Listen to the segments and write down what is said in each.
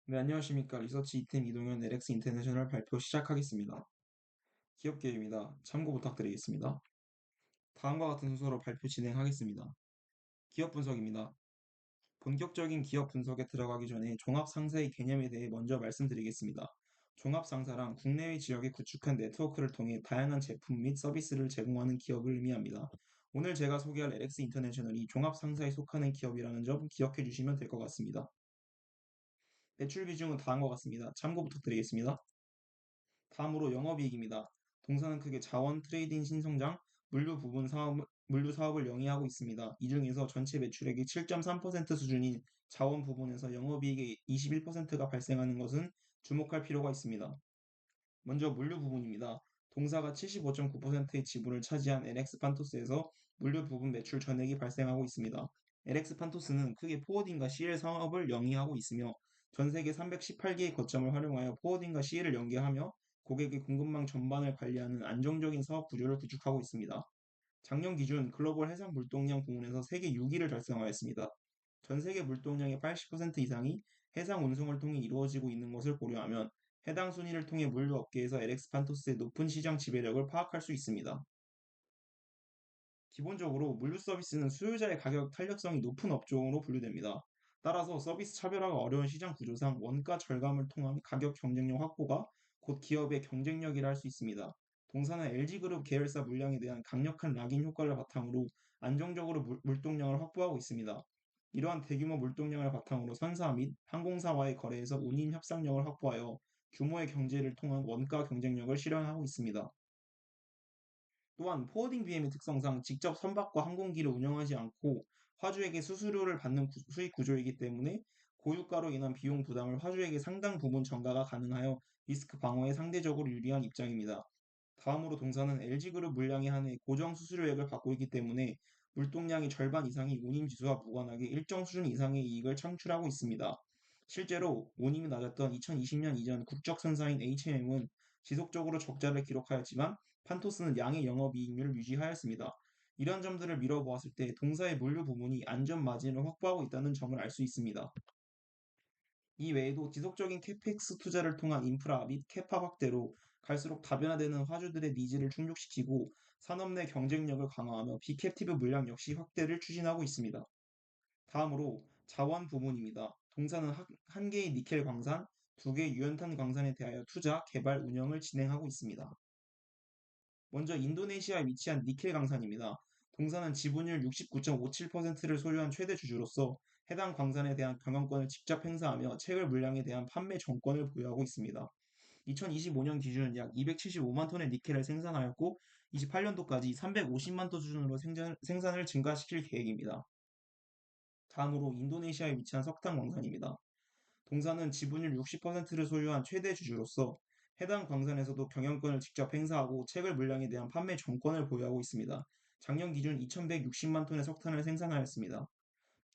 네, 안녕하십니까. 리서치 이팀 이동현 LX 인터내셔널 발표 시작하겠습니다. 기업 계획입니다. 참고 부탁드리겠습니다. 다음과 같은 순서로 발표 진행하겠습니다. 기업 분석입니다. 본격적인 기업 분석에 들어가기 전에 종합 상사의 개념에 대해 먼저 말씀드리겠습니다. 종합 상사란 국내외 지역에 구축한 네트워크를 통해 다양한 제품 및 서비스를 제공하는 기업을 의미합니다. 오늘 제가 소개할 LX 인터내셔널이 종합 상사에 속하는 기업이라는 점 기억해 주시면 될 것 같습니다. 매출 비중은 다음과 같습니다. 참고 부탁드리겠습니다. 다음으로 영업이익입니다. 동사는 크게 자원, 트레이딩, 신성장, 물류 사업을 영위하고 있습니다. 이 중에서 전체 매출액의 7.3% 수준인 자원 부분에서 영업이익의 21%가 발생하는 것은 주목할 필요가 있습니다. 먼저 물류 부분입니다. 동사가 75.9%의 지분을 차지한 LX판토스에서 물류 부분 매출 전액이 발생하고 있습니다. LX판토스는 크게 포워딩과 CL 사업을 영위하고 있으며 전 세계 318개의 거점을 활용하여 포워딩과 CL을 연계하며 고객의 공급망 전반을 관리하는 안정적인 사업 구조를 구축하고 있습니다. 작년 기준 글로벌 해상 물동량 부문에서 세계 6위를 달성하였습니다. 전 세계 물동량의 80% 이상이 해상 운송을 통해 이루어지고 있는 것을 고려하면 해당 순위를 통해 물류업계에서 LX판토스의 높은 시장 지배력을 파악할 수 있습니다. 기본적으로 물류 서비스는 수요자의 가격 탄력성이 높은 업종으로 분류됩니다. 따라서 서비스 차별화가 어려운 시장 구조상 원가 절감을 통한 가격 경쟁력 확보가 곧 기업의 경쟁력이라 할 수 있습니다. 동사는 LG그룹 계열사 물량에 대한 강력한 락인 효과를 바탕으로 안정적으로 물동량을 확보하고 있습니다. 이러한 대규모 물동량을 바탕으로 선사 및 항공사와의 거래에서 운임 협상력을 확보하여 규모의 경제를 통한 원가 경쟁력을 실현하고 있습니다. 또한 포워딩 BM의 특성상 직접 선박과 항공기를 운영하지 않고 화주에게 수수료를 받는 수익 구조이기 때문에 고유가로 인한 비용 부담을 화주에게 상당 부분 전가가 가능하여 리스크 방어에 상대적으로 유리한 입장입니다. 다음으로 동사는 LG그룹 물량에 한해 고정 수수료액을 받고 있기 때문에 물동량의 절반 이상이 운임지수와 무관하게 일정 수준 이상의 이익을 창출하고 있습니다. 실제로 운임이 낮았던 2020년 이전 국적 선사인 HM은 지속적으로 적자를 기록하였지만 판토스는 양의 영업이익률을 유지하였습니다. 이런 점들을 미뤄보았을 때 동사의 물류 부문이 안전 마진을 확보하고 있다는 점을 알 수 있습니다. 이 외에도 지속적인 캐펙스 투자를 통한 인프라 및 캐파 확대로 갈수록 다변화되는 화주들의 니즈를 충족시키고 산업 내 경쟁력을 강화하며 비캡티브 물량 역시 확대를 추진하고 있습니다. 다음으로 자원 부문입니다. 동사는 한 개의 니켈 광산, 두 개의 유연탄 광산에 대하여 투자, 개발, 운영을 진행하고 있습니다. 먼저 인도네시아에 위치한 니켈 강산입니다. 동사는 지분율 69.57%를 소유한 최대 주주로서 해당 광산에 대한 경영권을 직접 행사하며 채굴 물량에 대한 판매 정권을 보유하고 있습니다. 2025년 기준 약 275만 톤의 니켈을 생산하였고 28년도까지 350만 톤 수준으로 생산을 증가시킬 계획입니다. 다음으로 인도네시아에 위치한 석탄 광산입니다. 동사는 지분율 60%를 소유한 최대 주주로서 해당 광산에서도 경영권을 직접 행사하고 채굴 물량에 대한 판매 정권을 보유하고 있습니다. 작년 기준 2160만 톤의 석탄을 생산하였습니다.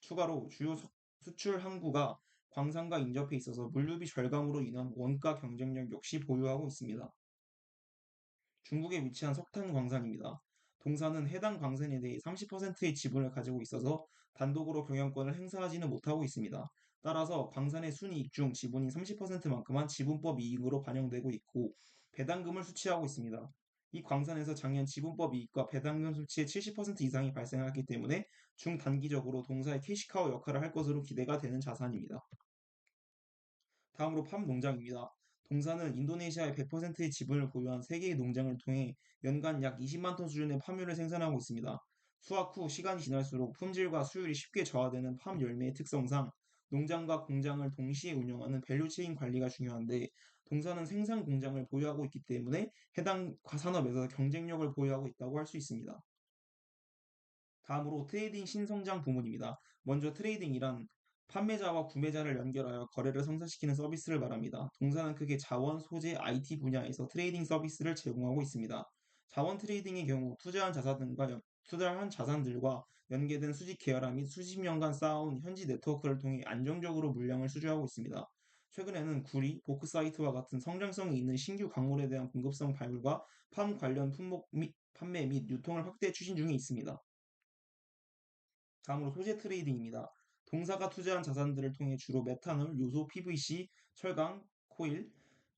추가로 주요 수출 항구가 광산과 인접해 있어서 물류비 절감으로 인한 원가 경쟁력 역시 보유하고 있습니다. 중국에 위치한 석탄 광산입니다. 동사는 해당 광산에 대해 30%의 지분을 가지고 있어서 단독으로 경영권을 행사하지는 못하고 있습니다. 따라서 광산의 순이익 중 지분인 30%만큼만 지분법 이익으로 반영되고 있고 배당금을 수취하고 있습니다. 이 광산에서 작년 지분법 이익과 배당금 수치의 70% 이상이 발생하기 때문에 중단기적으로 동사의 캐시카우 역할을 할 것으로 기대가 되는 자산입니다. 다음으로 팜 농장입니다. 동사는 인도네시아의 100%의 지분을 보유한 3개의 농장을 통해 연간 약 20만 톤 수준의 팜유를 생산하고 있습니다. 수확 후 시간이 지날수록 품질과 수율이 쉽게 저하되는 팜 열매의 특성상 농장과 공장을 동시에 운영하는 밸류체인 관리가 중요한데 동사는 생산 공장을 보유하고 있기 때문에 해당 산업에서 경쟁력을 보유하고 있다고 할 수 있습니다. 다음으로 트레이딩 신성장 부문입니다. 먼저 트레이딩이란 판매자와 구매자를 연결하여 거래를 성사시키는 서비스를 말합니다. 동사는 크게 자원, 소재, IT 분야에서 트레이딩 서비스를 제공하고 있습니다. 자원 트레이딩의 경우 투자한 자산들과 연계된 수직 계열화 및 수십 년간 쌓아온 현지 네트워크를 통해 안정적으로 물량을 수주하고 있습니다. 최근에는 구리, 보크사이트와 같은 성장성이 있는 신규 광물에 대한 공급성 발굴과 팜 관련 품목 및 판매 및 유통을 확대 추진 중에 있습니다. 다음으로 소재 트레이딩입니다. 동사가 투자한 자산들을 통해 주로 메탄올, 요소, PVC, 철강, 코일,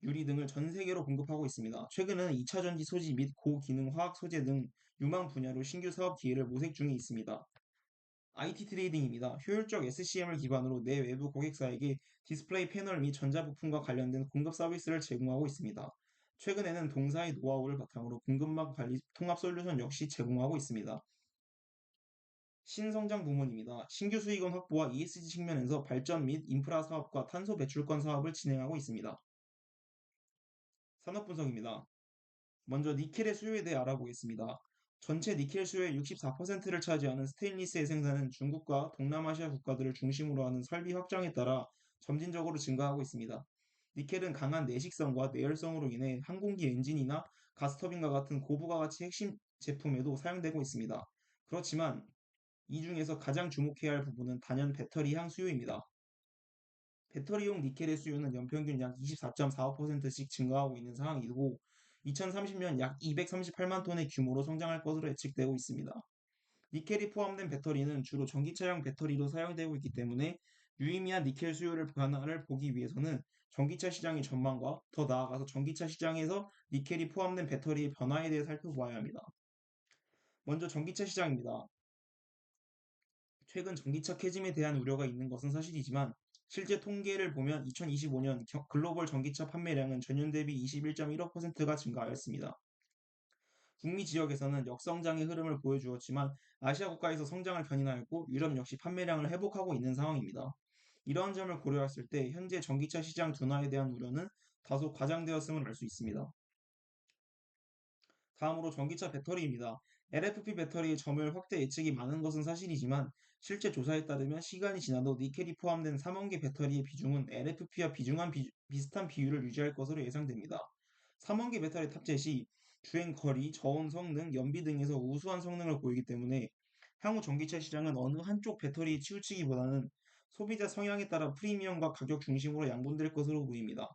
유리 등을 전 세계로 공급하고 있습니다. 최근에는 2차 전지 소지 및 고기능 화학 소재 등 유망 분야로 신규 사업 기회를 모색 중에 있습니다. IT 트레이딩입니다. 효율적 SCM을 기반으로 내 외부 고객사에게 디스플레이 패널 및 전자부품과 관련된 공급 서비스를 제공하고 있습니다. 최근에는 동사의 노하우를 바탕으로 공급망 관리 통합 솔루션 역시 제공하고 있습니다. 신성장 부문입니다. 신규 수익원 확보와 ESG 측면에서 발전 및 인프라 사업과 탄소 배출권 사업을 진행하고 있습니다. 산업 분석입니다. 먼저 니켈의 수요에 대해 알아보겠습니다. 전체 니켈 수요의 64%를 차지하는 스테인리스의 생산은 중국과 동남아시아 국가들을 중심으로 하는 설비 확장에 따라 점진적으로 증가하고 있습니다. 니켈은 강한 내식성과 내열성으로 인해 항공기 엔진이나 가스터빈과 같은 고부가가치 핵심 제품에도 사용되고 있습니다. 그렇지만 이 중에서 가장 주목해야 할 부분은 단연 배터리향 수요입니다. 배터리용 니켈의 수요는 연평균 약 24.45%씩 증가하고 있는 상황이고 2030년 약 238만 톤의 규모로 성장할 것으로 예측되고 있습니다. 니켈이 포함된 배터리는 주로 전기차용 배터리로 사용되고 있기 때문에 유의미한 니켈 수요를 변화를 보기 위해서는 전기차 시장의 전망과 더 나아가서 전기차 시장에서 니켈이 포함된 배터리의 변화에 대해 살펴보아야 합니다. 먼저 전기차 시장입니다. 최근 전기차 캐즘에 대한 우려가 있는 것은 사실이지만 실제 통계를 보면 2025년 글로벌 전기차 판매량은 전년 대비 21.15%가 증가하였습니다. 북미 지역에서는 역성장의 흐름을 보여주었지만 아시아 국가에서 성장을 견인하였고 유럽 역시 판매량을 회복하고 있는 상황입니다. 이러한 점을 고려했을 때 현재 전기차 시장 둔화에 대한 우려는 다소 과장되었음을 알 수 있습니다. 다음으로 전기차 배터리입니다. LFP 배터리의 점유율 확대 예측이 많은 것은 사실이지만 실제 조사에 따르면 시간이 지나도 니켈이 포함된 3원기 배터리의 비중은 LFP와 비슷한 비율을 유지할 것으로 예상됩니다. 3원기 배터리 탑재 시 주행 거리, 저온 성능, 연비 등에서 우수한 성능을 보이기 때문에 향후 전기차 시장은 어느 한쪽 배터리에 치우치기보다는 소비자 성향에 따라 프리미엄과 가격 중심으로 양분될 것으로 보입니다.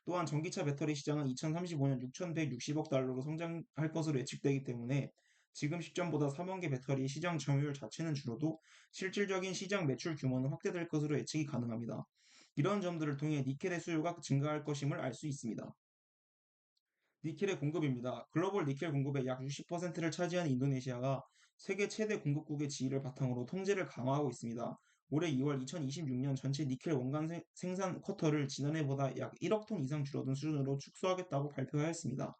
또한 전기차 배터리 시장은 2035년 6,160억 달러로 성장할 것으로 예측되기 때문에 지금 시점보다 3원기 배터리 시장 점유율 자체는 줄어도 실질적인 시장 매출 규모는 확대될 것으로 예측이 가능합니다. 이런 점들을 통해 니켈의 수요가 증가할 것임을 알 수 있습니다. 니켈의 공급입니다. 글로벌 니켈 공급의 약 60%를 차지하는 인도네시아가 세계 최대 공급국의 지위를 바탕으로 통제를 강화하고 있습니다. 올해 2월 2026년 전체 니켈 원간 생산 쿼터를 지난해보다 약 1억 톤 이상 줄어든 수준으로 축소하겠다고 발표하였습니다.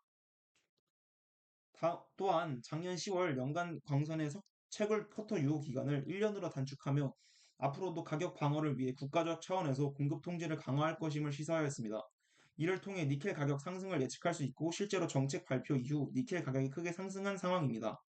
또한 작년 10월 연간 광선의 채굴 쿼터 유효 기간을 1년으로 단축하며 앞으로도 가격 방어를 위해 국가적 차원에서 공급 통제를 강화할 것임을 시사하였습니다. 이를 통해 니켈 가격 상승을 예측할 수 있고 실제로 정책 발표 이후 니켈 가격이 크게 상승한 상황입니다.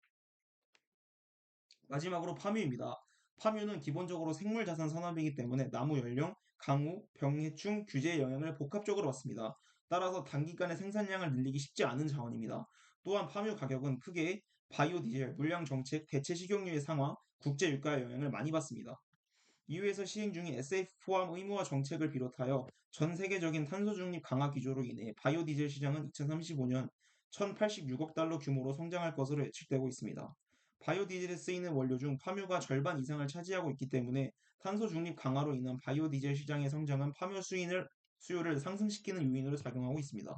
마지막으로 파묘입니다. 파묘는 기본적으로 생물자산 산업이기 때문에 나무 연령, 강우, 병해충, 규제의 영향을 복합적으로 받습니다. 따라서 단기간에 생산량을 늘리기 쉽지 않은 자원입니다. 또한 파묘 가격은 크게 바이오 디젤, 물량 정책, 대체 식용유의 상황, 국제 유가의 영향을 많이 받습니다. EU에서 시행 중인 SF 포함 의무화 정책을 비롯하여 전 세계적인 탄소 중립 강화 기조로 인해 바이오 디젤 시장은 2035년 1,086억 달러 규모로 성장할 것으로 예측되고 있습니다. 바이오 디젤에 쓰이는 원료 중 파묘가 절반 이상을 차지하고 있기 때문에 탄소 중립 강화로 인한 바이오 디젤 시장의 성장은 파묘 수요를 상승시키는 요인으로 작용하고 있습니다.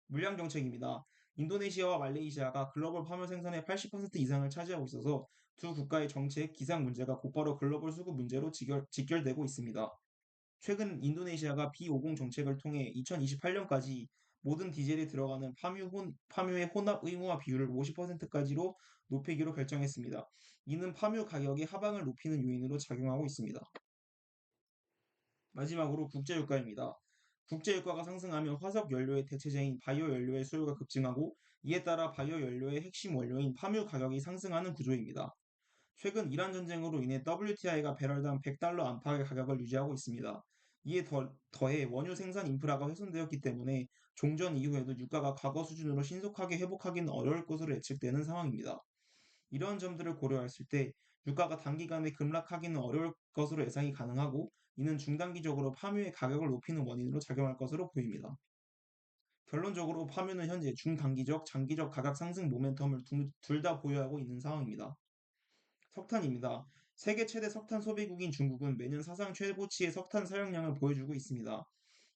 물량 정책입니다. 인도네시아와 말레이시아가 글로벌 파묘 생산의 80% 이상을 차지하고 있어서 두 국가의 정책, 기상 문제가 곧바로 글로벌 수급 문제로 직결되고 있습니다. 최근 인도네시아가 B50 정책을 통해 2028년까지 모든 디젤에 들어가는 파묘의 혼합 의무화 비율을 50%까지로 높이기로 결정했습니다. 이는 파묘 가격의 하방을 높이는 요인으로 작용하고 있습니다. 마지막으로 국제유가입니다. 국제유가가 상승하면 화석 연료의 대체제인 바이오 연료의 수요가 급증하고 이에 따라 바이오 연료의 핵심 원료인 파묘 가격이 상승하는 구조입니다. 최근 이란 전쟁으로 인해 WTI가 배럴당 100달러 안팎의 가격을 유지하고 있습니다. 이에 더해 원유 생산 인프라가 훼손되었기 때문에 종전 이후에도 유가가 과거 수준으로 신속하게 회복하기는 어려울 것으로 예측되는 상황입니다. 이런 점들을 고려했을 때 유가가 단기간에 급락하기는 어려울 것으로 예상이 가능하고 이는 중단기적으로 파묘의 가격을 높이는 원인으로 작용할 것으로 보입니다. 결론적으로 파묘는 현재 중단기적, 장기적 가격 상승 모멘텀을 둘 다 보유하고 있는 상황입니다. 석탄입니다. 세계 최대 석탄 소비국인 중국은 매년 사상 최고치의 석탄 사용량을 보여주고 있습니다.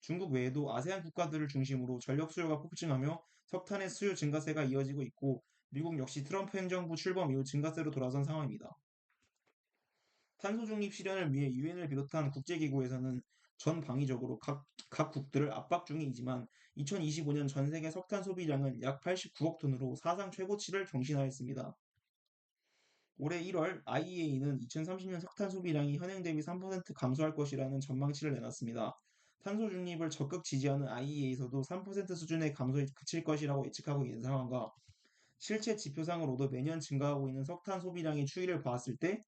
중국 외에도 아세안 국가들을 중심으로 전력 수요가 폭증하며 석탄의 수요 증가세가 이어지고 있고 미국 역시 트럼프 행정부 출범 이후 증가세로 돌아선 상황입니다. 탄소 중립 실현을 위해 유엔을 비롯한 국제기구에서는 전 방위적으로 각 국들을 압박 중이지만 2025년 전 세계 석탄 소비량은 약 89억 톤으로 사상 최고치를 경신하였습니다. 올해 1월 IEA는 2030년 석탄 소비량이 현행 대비 3% 감소할 것이라는 전망치를 내놨습니다. 탄소 중립을 적극 지지하는 IEA에서도 3% 수준의 감소에 그칠 것이라고 예측하고 있는 상황과 실제 지표상으로도 매년 증가하고 있는 석탄 소비량의 추이를 봤을 때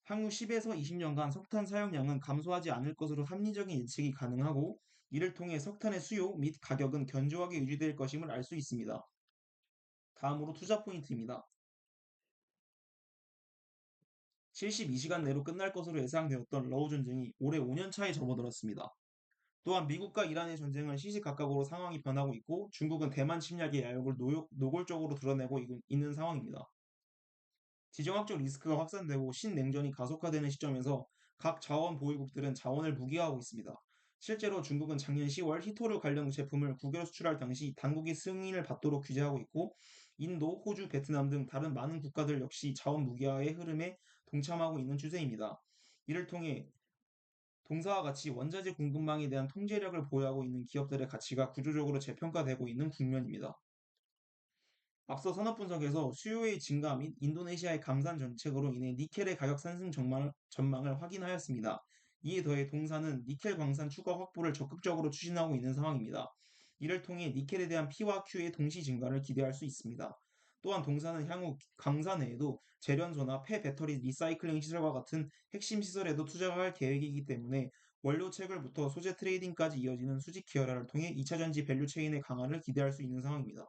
향후 10에서 20년간 석탄 사용량은 감소하지 않을 것으로 합리적인 예측이 가능하고 이를 통해 석탄의 수요 및 가격은 견조하게 유지될 것임을 알 수 있습니다. 다음으로 투자 포인트입니다. 72시간 내로 끝날 것으로 예상되었던 러우 전쟁이 올해 5년 차에 접어들었습니다. 또한 미국과 이란의 전쟁은 시시각각으로 상황이 변하고 있고 중국은 대만 침략의 야욕을 노골적으로 드러내고 있는 상황입니다. 지정학적 리스크가 확산되고 신냉전이 가속화되는 시점에서 각 자원 보유국들은 자원을 무기화하고 있습니다. 실제로 중국은 작년 10월 히토류 관련 제품을 국외로 수출할 당시 당국의 승인을 받도록 규제하고 있고 인도, 호주, 베트남 등 다른 많은 국가들 역시 자원 무기화의 흐름에 동참하고 있는 추세입니다. 이를 통해 동사와 같이 원자재 공급망에 대한 통제력을 보유하고 있는 기업들의 가치가 구조적으로 재평가되고 있는 국면입니다. 앞서 산업 분석에서 수요의 증가 및 인도네시아의 감산 정책으로 인해 니켈의 가격 상승 전망을 확인하였습니다. 이에 더해 동사는 니켈 광산 추가 확보를 적극적으로 추진하고 있는 상황입니다. 이를 통해 니켈에 대한 P와 Q의 동시 증가를 기대할 수 있습니다. 또한 동사는 향후 광산 외에도 재련소나 폐배터리 리사이클링 시설과 같은 핵심 시설에도 투자할 계획이기 때문에 원료 채굴부터 소재 트레이딩까지 이어지는 수직 기여라를 통해 2차전지 밸류 체인의 강화를 기대할 수 있는 상황입니다.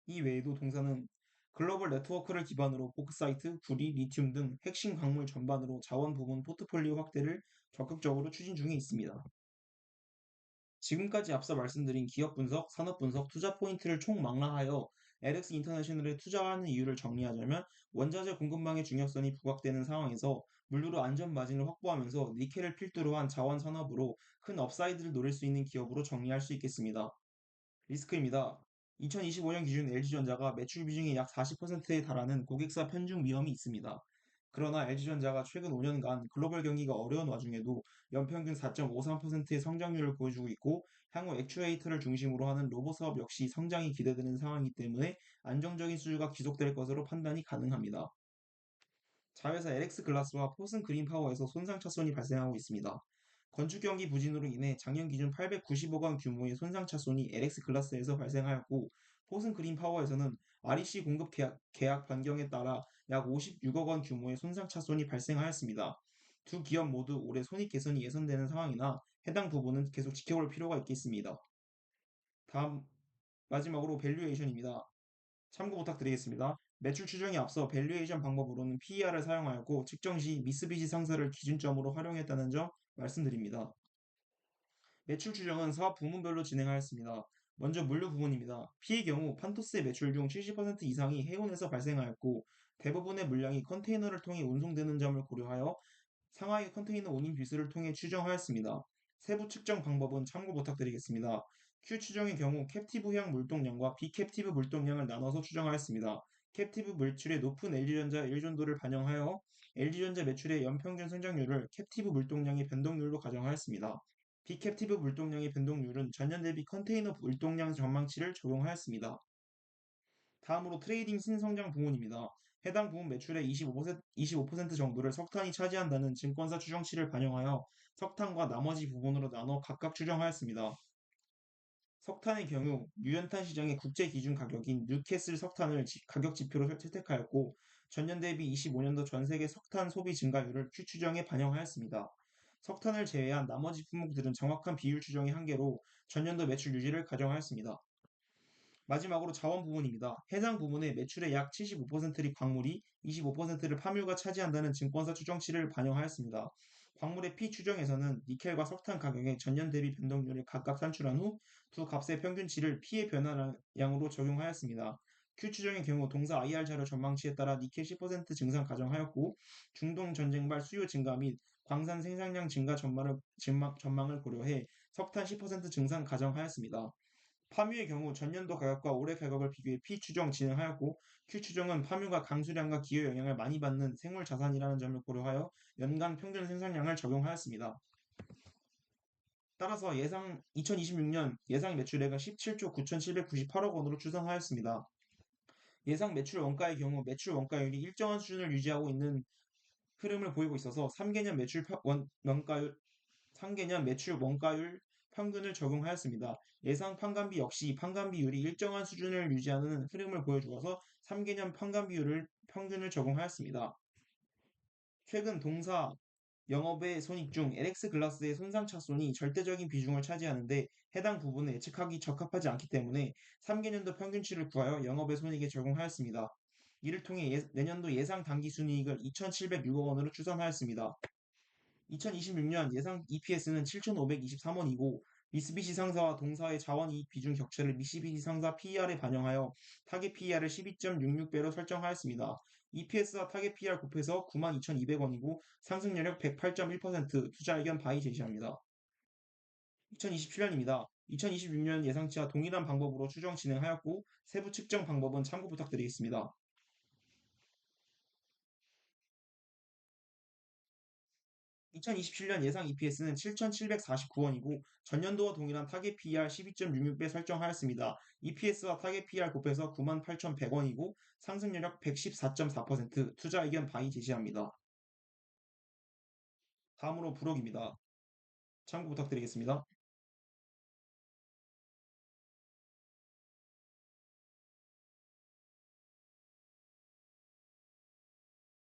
이 외에도 동사는 글로벌 네트워크를 기반으로 보크사이트, 구리, 리튬 등 핵심 광물 전반으로 자원 부분 포트폴리오 확대를 적극적으로 추진 중에 있습니다. 지금까지 앞서 말씀드린 기업 분석, 산업 분석, 투자 포인트를 총망라하여 LX 인터내셔널에 투자하는 이유를 정리하자면 원자재 공급망의 중요성이 부각되는 상황에서 물류로 안전 마진을 확보하면서 니켈을 필두로 한 자원 산업으로 큰 업사이드를 노릴 수 있는 기업으로 정리할 수 있겠습니다. 리스크입니다. 2025년 기준 LG전자가 매출 비중이 약 40%에 달하는 고객사 편중 위험이 있습니다. 그러나 LG전자가 최근 5년간 글로벌 경기가 어려운 와중에도 연평균 4.53%의 성장률을 보여주고 있고 향후 액추에이터를 중심으로 하는 로봇 사업 역시 성장이 기대되는 상황이기 때문에 안정적인 수주가 지속될 것으로 판단이 가능합니다. 자회사 LX 글라스와 포슨 그린 파워에서 손상 차손이 발생하고 있습니다. 건축 경기 부진으로 인해 작년 기준 890억 원 규모의 손상 차손이 LX 글라스에서 발생하였고 포슨 그린 파워에서는 REC 공급 계약 변경에 따라 약 56억 원 규모의 손상 차손이 발생하였습니다. 두 기업 모두 올해 손익 개선이 예상되는 상황이나 해당 부분은 계속 지켜볼 필요가 있겠습니다. 다음 마지막으로 밸류에이션입니다. 참고 부탁드리겠습니다. 매출 추정에 앞서 밸류에이션 방법으로는 PER을 사용하였고 측정 시 미쓰비시 상사를 기준점으로 활용했다는 점 말씀드립니다. 매출 추정은 사업 부문별로 진행하였습니다. 먼저 물류 부문입니다. P의 경우 판토스의 매출 중 70% 이상이 해운에서 발생하였고 대부분의 물량이 컨테이너를 통해 운송되는 점을 고려하여 상하이 컨테이너 운임 비수를 통해 추정하였습니다. 세부 측정 방법은 참고 부탁드리겠습니다. Q 추정의 경우 캡티브형 물동량과 비캡티브 물동량을 나눠서 추정하였습니다. 캡티브 매출의 높은 LG전자 의존도를 반영하여 LG전자 매출의 연평균 성장률을 캡티브 물동량의 변동률로 가정하였습니다. 비캡티브 물동량의 변동률은 전년 대비 컨테이너 물동량 전망치를 적용하였습니다. 다음으로 트레이딩 신성장 부문입니다. 해당 부문 매출의 25% 정도를 석탄이 차지한다는 증권사 추정치를 반영하여 석탄과 나머지 부분으로 나눠 각각 추정하였습니다. 석탄의 경우 유연탄 시장의 국제 기준 가격인 뉴캐슬 석탄을 가격 지표로 채택하였고 전년 대비 25년도 전 세계 석탄 소비 증가율을 Q 추정에 반영하였습니다. 석탄을 제외한 나머지 품목들은 정확한 비율 추정의 한계로 전년도 매출 유지를 가정하였습니다. 마지막으로 자원 부문입니다. 해당 부문의 매출의 약 75%를 광물이 25%를 파묘가 차지한다는 증권사 추정치를 반영하였습니다. 광물의 P 추정에서는 니켈과 석탄 가격의 전년 대비 변동률을 각각 산출한 후 두 값의 평균치를 P의 변화량으로 적용하였습니다. Q 추정의 경우 동사 IR 자료 전망치에 따라 니켈 10% 증상 가정하였고 중동 전쟁발 수요 증가 및 광산 생산량 증가 전망을 고려해 석탄 10% 증상 가정하였습니다. 파묘의 경우 전년도 가격과 올해 가격을 비교해 P 추정 진행하였고 Q 추정은 파묘가 강수량과 기후 영향을 많이 받는 생물 자산이라는 점을 고려하여 연간 평균 생산량을 적용하였습니다. 따라서 2026년 예상 매출액은 17조 9,798억 원으로 추정하였습니다. 예상 매출 원가의 경우 매출 원가율이 일정한 수준을 유지하고 있는 흐름을 보이고 있어서 3개년 매출 원가율 평균을 적용하였습니다. 예상 판관비 역시 판관비율이 일정한 수준을 유지하는 흐름을 보여주어서 3개년 판관비율을 평균을 적용하였습니다. 최근 동사 영업의 손익 중 LX 글라스의 손상 차손이 절대적인 비중을 차지하는데 해당 부분을 예측하기 적합하지 않기 때문에 3개년도 평균치를 구하여 영업의 손익에 적용하였습니다. 이를 통해 내년도 예상 당기순이익을 2,706억 원으로 추산하였습니다. 2026년 예상 EPS는 7,523원이고 미쓰비시 상사와 동사의 자원이익 비중 격차를 미쓰비시 상사 PER에 반영하여 타겟 PER을 12.66배로 설정하였습니다. EPS와 타겟 PER 곱해서 92,200원이고 상승률 108.1%, 투자 의견 바이 제시합니다. 2027년입니다. 2026년 예상치와 동일한 방법으로 추정 진행하였고 세부 측정 방법은 참고 부탁드리겠습니다. 2027년 예상 EPS는 7,749원이고 전년도와 동일한 타겟 PER 12.66배 설정하였습니다. EPS와 타겟 PER 곱해서 98,100원이고 상승률 114.4%, 투자 의견 바이 제시합니다. 다음으로 불혹입니다. 참고 부탁드리겠습니다.